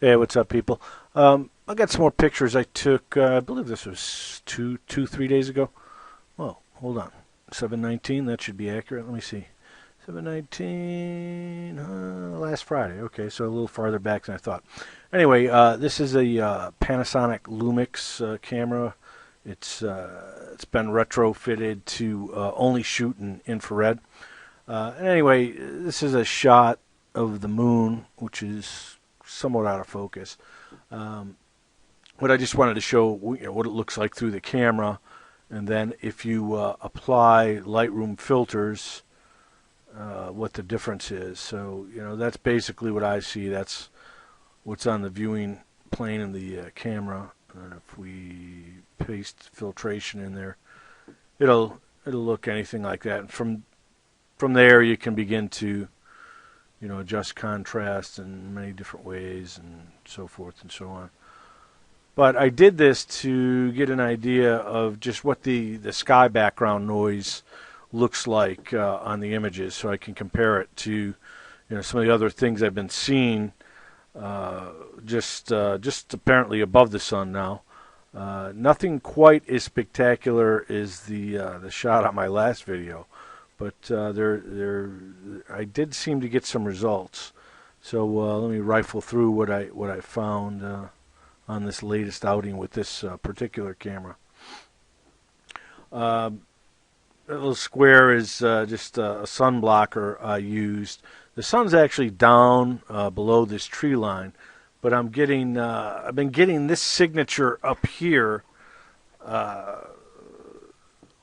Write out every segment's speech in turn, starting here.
Hey, what's up, people? I got some more pictures I took. I believe this was 3 days ago. Well, hold on. 7/19. That should be accurate. Let me see. 7/19. Last Friday. Okay, so a little farther back than I thought. Anyway, this is a Panasonic Lumix camera. It's been retrofitted to only shoot in infrared. And anyway, this is a shot of the moon, which is somewhat out of focus. Um, but I just wanted to show what it looks like through the camera, and then if you apply Lightroom filters, what the difference is. So that's basically what I see. That's what's on the viewing plane in the camera. And if we paste filtration in there, it'll look anything like that. And from there, you can begin to adjust contrast in many different ways and so forth and so on. But I did this to get an idea of just what the sky background noise looks like on the images, so I can compare it to some of the other things I've been seeing just apparently above the sun now. Nothing quite as spectacular as the shot on my last video, but I did seem to get some results. So let me rifle through what I found on this latest outing with this particular camera. That little square is just a sun blocker I used. The sun's actually down below this tree line, but I've been getting this signature up here,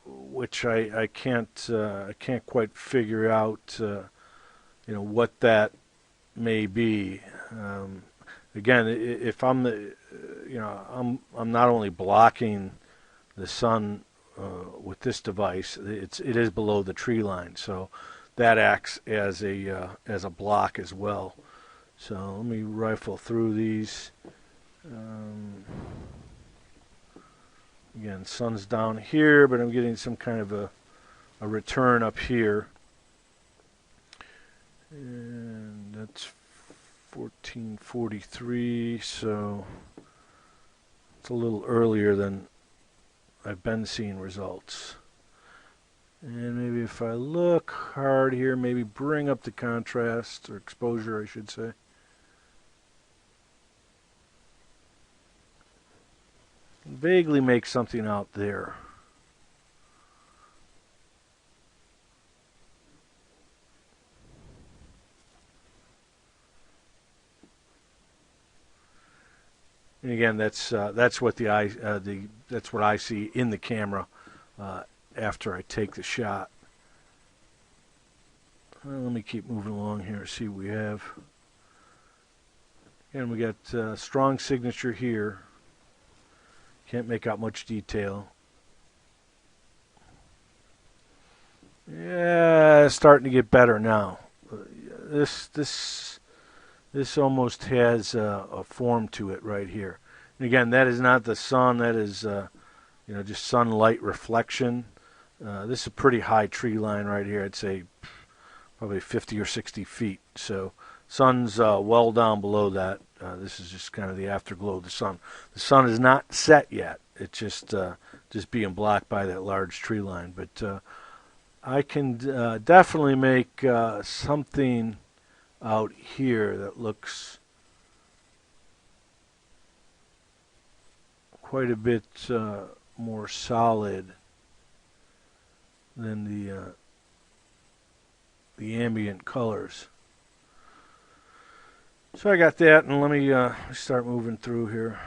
which I can't quite figure out what that may be. Again, if I'm not only blocking the sun with this device, it is below the tree line, so that acts as a block as well. So let me rifle through these. Again, sun's down here, but I'm getting some kind of a return up here. And that's 1443, so it's a little earlier than I've been seeing results. And maybe if I look hard here, maybe bring up the contrast, or exposure I should say. Vaguely make something out there. And again, that's what that's what I see in the camera after I take the shot. Let me keep moving along here. See what we have. And we got strong signature here. Can't make out much detail. Yeah, it's starting to get better now. This almost has a form to it right here. And again, that is not the sun. That is just sunlight reflection. This is a pretty high tree line right here. I'd say probably 50 or 60 feet. So sun's well down below that. This is just kind of the afterglow of the sun. The sun is not set yet. It's just being blocked by that large tree line. But I can definitely make something out here that looks quite a bit more solid than the ambient colors. So I got that, and let me start moving through here.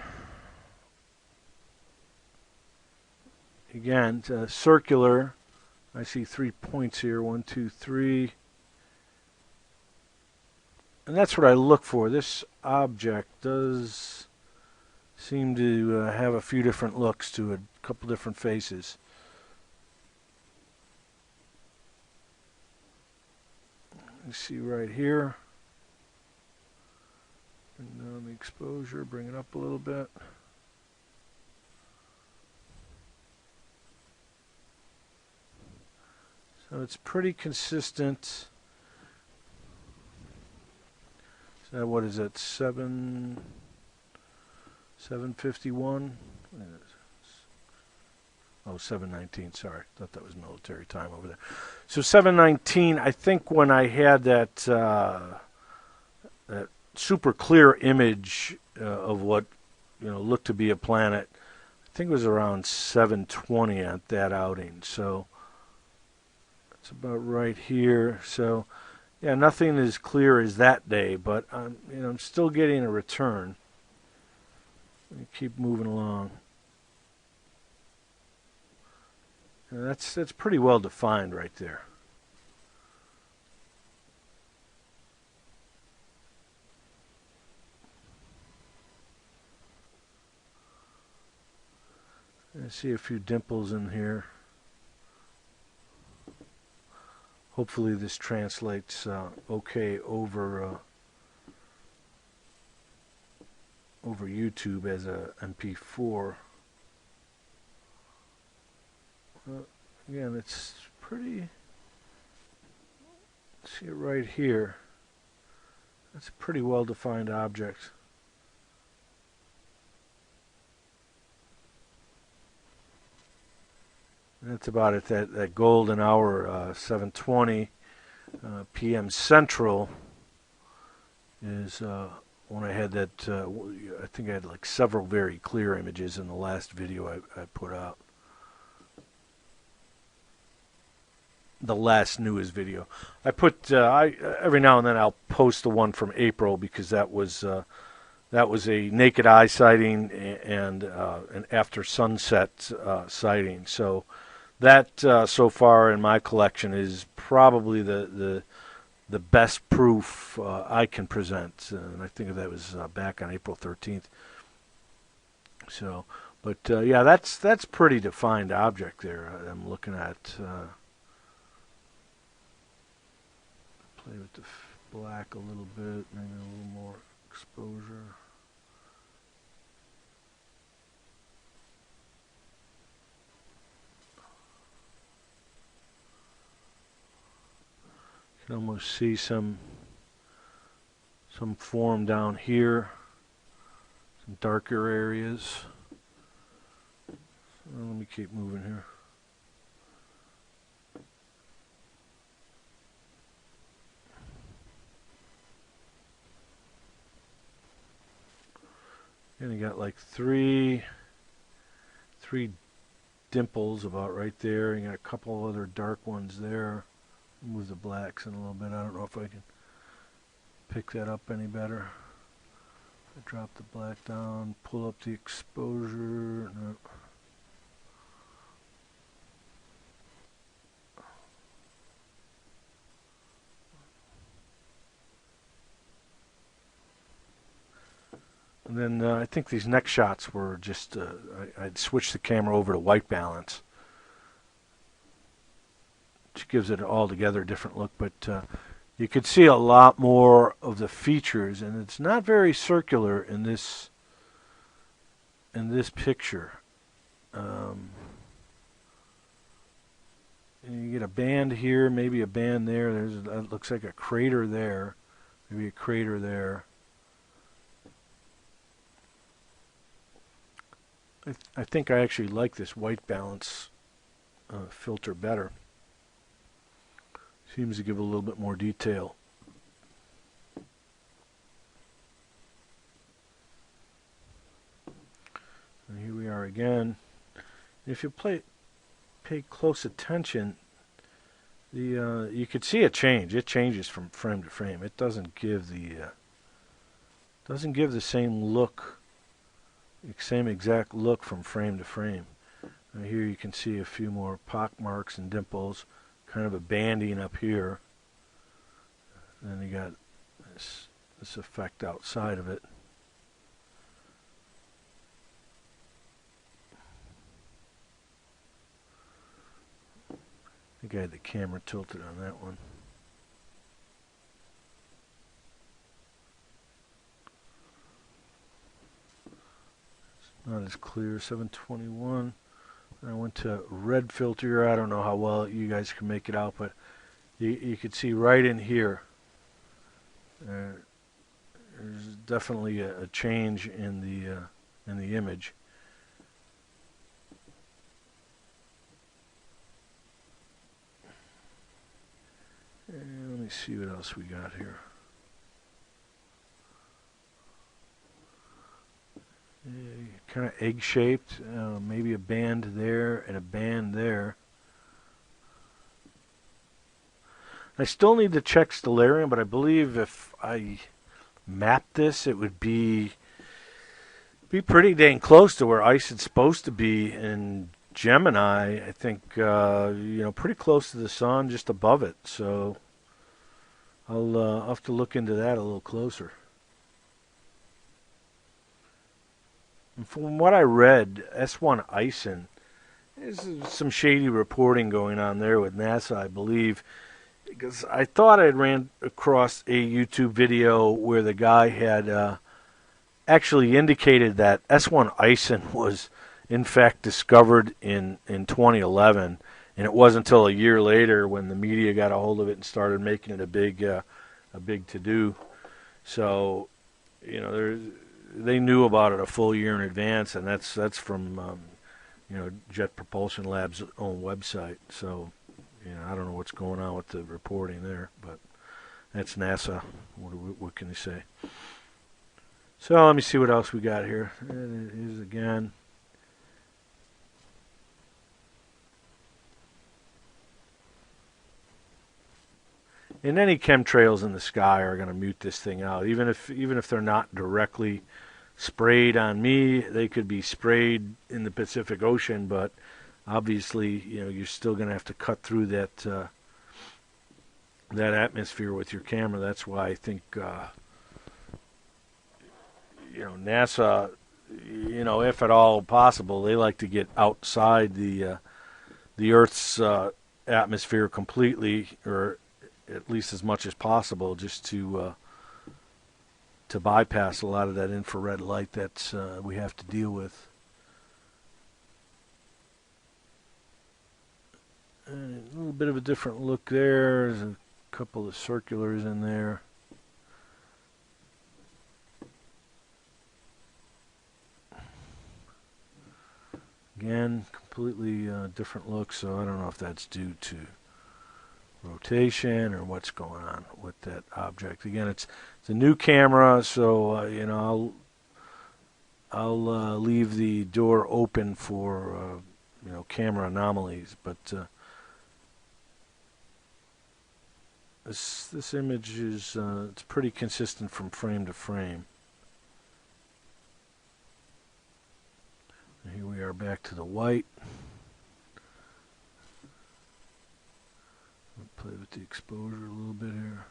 Again, circular. I see 3 points here. 1, 2, 3. And that's what I look for. This object does seem to have a few different looks to it, a couple different faces. You see right here. Bring down the exposure, bring it up a little bit. So it's pretty consistent. So what is it, 7? 7:51. Oh, 7:19. Sorry, thought that was military time over there. So 7:19. I think when I had that that super clear image of what looked to be a planet, I think it was around 7:20 at that outing. So it's about right here. So yeah, nothing as clear as that day, but I'm still getting a return. Let me keep moving along. And that's pretty well defined right there. I see a few dimples in here. Hopefully this translates okay over YouTube as a MP4. Again, it's pretty. See it right here. That's a pretty well-defined object. That's about it. That golden hour, 7:20 p.m. Central, is when I had that. I think I had like several very clear images in the last video I put out. The last newest video I put. Every now and then I'll post the one from April because that was a naked eye sighting and an after sunset sighting. So that so far in my collection is probably the best proof I can present, and I think that was back on April 13th. So, but yeah, that's pretty defined object there. I'm looking at. Play with the black a little bit, maybe a little more exposure. You can almost see some form down here, some darker areas. Let me keep moving here. And you got like three dimples about right there. You got a couple other dark ones there. Move the blacks in a little bit. I don't know if I can pick that up any better. I drop the black down, pull up the exposure. No. And then I think these next shots were just, I'd switched the camera over to white balance, which gives it an altogether different look. But you could see a lot more of the features, and it's not very circular in this picture. You get a band here, maybe a band there. It looks like a crater there, maybe a crater there. I think I actually like this white balance filter better. Seems to give a little bit more detail. And here we are again. If you pay close attention, you could see a change. It changes from frame to frame. It doesn't give the same look. Same exact look from frame to frame. Here you can see a few more pock marks and dimples, kind of a banding up here. And then you got this effect outside of it. I think I had the camera tilted on that one. Not as clear. 721. I went to red filter. I don't know how well you guys can make it out, but you could see right in here. There's definitely a change in in the image. And let me see what else we got here. Kind of egg-shaped, maybe a band there and a band there. I still need to check stellarium, but I believe if I map this, it would be pretty dang close to where ice is supposed to be in Gemini. I think pretty close to the sun, just above it. So I'll have to look into that a little closer. And from what I read, S1 Ison, there's some shady reporting going on there with NASA, I believe. Because I thought I ran across a YouTube video where the guy had actually indicated that S1 Ison was in fact discovered in 2011, and it wasn't until a year later when the media got a hold of it and started making it a big to-do. So, they knew about it a full year in advance, and that's from Jet Propulsion Lab's own website. So. I don't know what's going on with the reporting there, but that's NASA. What can you say? So let me see what else we got here. Here's again. And any chemtrails in the sky are going to mute this thing out, even if they're not directly sprayed on me. They could be sprayed in the Pacific Ocean, but obviously, you're still going to have to cut through that atmosphere with your camera. That's why I think, NASA, if at all possible, they like to get outside the Earth's atmosphere completely, or at least as much as possible, just to bypass a lot of that infrared light that we have to deal with. And a little bit of a different look there. There's a couple of circulars in there. Again, completely different look, so I don't know if that's due to rotation or what's going on with that object. Again, it's a new camera, so I'll leave the door open for camera anomalies, but This image is it's pretty consistent from frame to frame. And here we are back to the white. I'll play with the exposure a little bit here.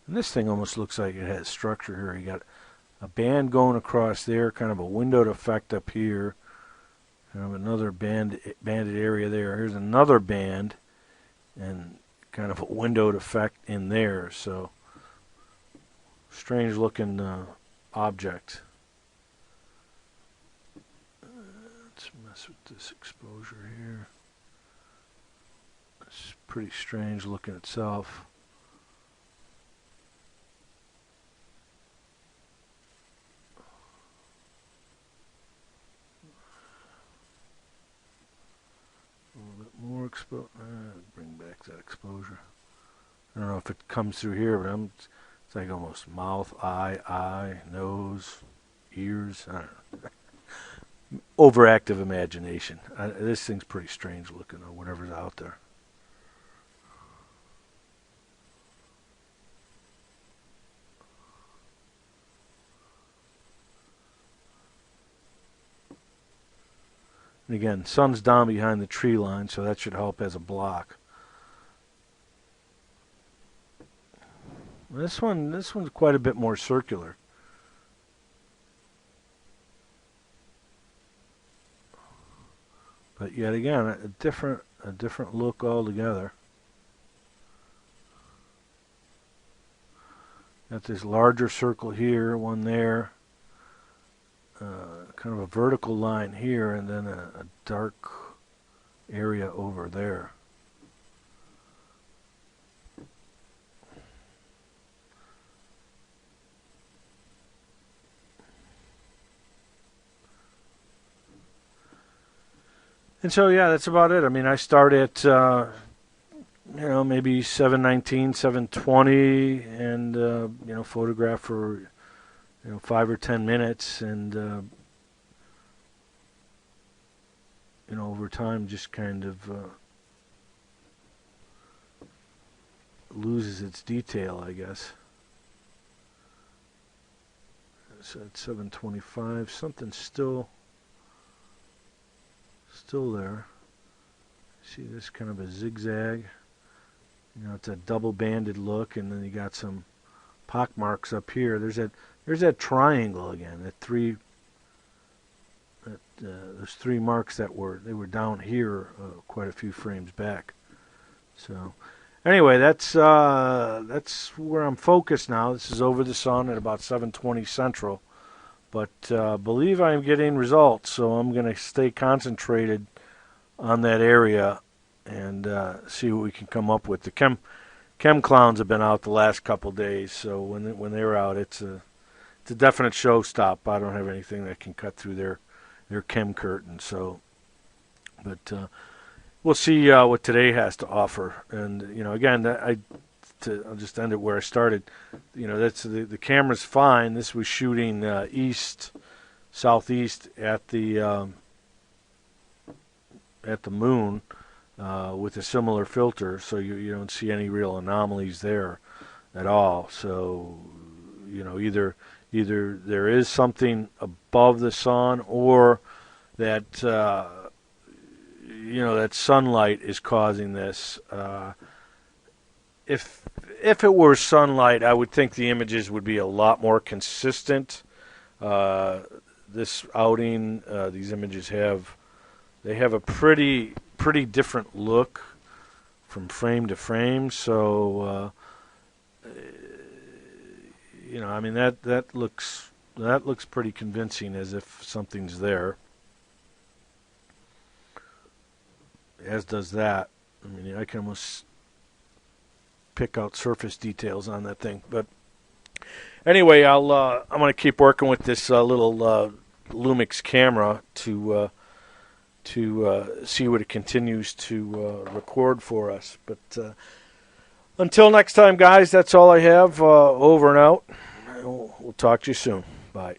And this thing almost looks like it has structure here. You got a band going across there, kind of a windowed effect up here. Kind of another banded area there. Here's another band, and kind of a windowed effect in there. So, strange looking object. Let's mess with this exposure here. It's pretty strange looking itself. More bring back that exposure. I don't know if it comes through here, but it's like almost mouth, eye, nose, ears. I don't know. Overactive imagination. This thing's pretty strange looking, or whatever's out there. And again, sun's down behind the tree line, so that should help as a block. This one's quite a bit more circular. But yet again, a different look altogether. Got this larger circle here, one there. Kind of a vertical line here, and then a dark area over there. And so yeah, that's about it. I mean, I start at maybe 7:19, 7:20, and photograph for 5 or 10 minutes, and over time just kind of loses its detail, I guess. So at 7:25, something's still there. See, this kind of a zigzag. It's a double-banded look, and then you got some pock marks up here. There's that triangle again. Those three marks they were down here quite a few frames back. So anyway, that's where I'm focused now. This is over the sun at about 7:20 Central, but believe I'm getting results, so I'm going to stay concentrated on that area and see what we can come up with. The chem clowns have been out the last couple days, so when they're out, it's a definite showstop. I don't have anything that can cut through their chem curtain. So, but we'll see what today has to offer. And again, I'll just end it where I started. That's the camera's fine. This was shooting southeast at the moon with a similar filter, so you don't see any real anomalies there at all. So either there is something above the sun, or that that sunlight is causing this. If it were sunlight, I would think the images would be a lot more consistent. This outing, these images have a pretty different look from frame to frame. So I mean that looks pretty convincing, as if something's there. As does that. I mean, I can almost pick out surface details on that thing. But anyway, I'm going to keep working with this little Lumix camera to see what it continues to record for us. But until next time, guys, that's all I have. Over and out. We'll talk to you soon. Bye.